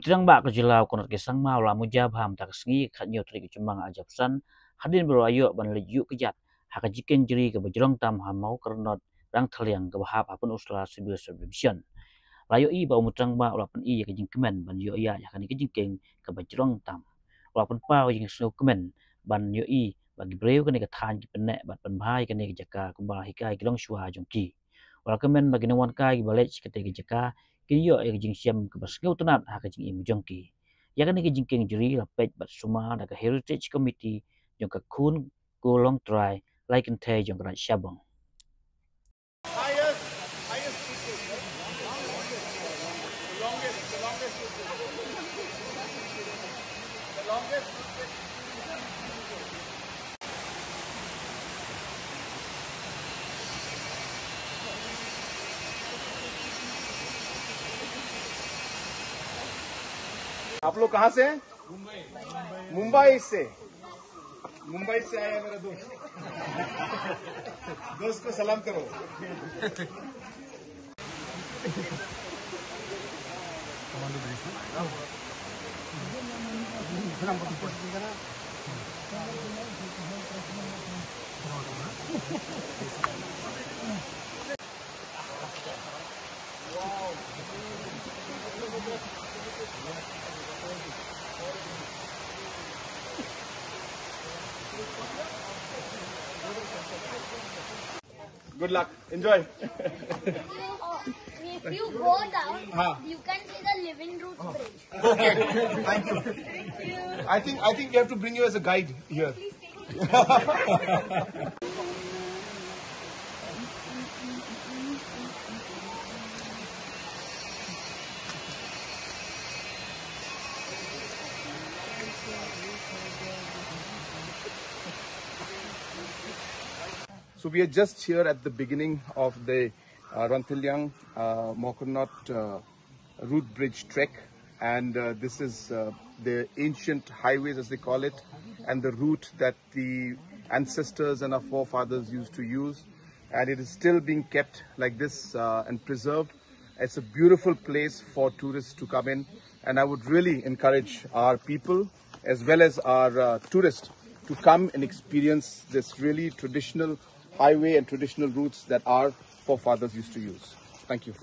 Umtirang ba ka jilaw konot ke sangma la mujab ham tak sngi khat nyo tri ke chumang ajapsan hadin bro ayo ban leju kejat haka jiken jiri ke bajrong tam ha mau kernot rang thaliang ke bahap apun usla civil subdivision layo i ba umutrang ba la pen i ke jing kemen ban yo ya kan ke jingkeng ke bajrong tam la pen pa jing sno kemen ban yo i bagi breu ke ne ke than ki penek bat pen bhai ke ne ke jaka kumbal hikai kilong shwa jongki wala kemen bagi nawan kai balech ke te ke jaka kini yo yang jing siam ke basngau tenat ha ke jing im jongki ya kan ke jing keng jeri la pet bat suma da ke heritage committee jong ka kun go long try like and tay jong ka shabong आप लोग कहाँ से हैं? मुंबई से आया मेरा दोस्त को सलाम करो। Good luck. Enjoy. If you go down, you can see the Living Roots Bridge. Okay. Thank you. I think we have to bring you as a guide here. So we are just here at the beginning of the Ranthiliang Mokurnot route bridge trek, and this is the ancient highways as they call it, and the route that the ancestors and our forefathers used to use, and it is still being kept like this and preserved. It's a beautiful place for tourists to come in, and I would really encourage our people as well as our tourists to come and experience this really traditional highway and traditional routes that our forefathers used to use. Thank you.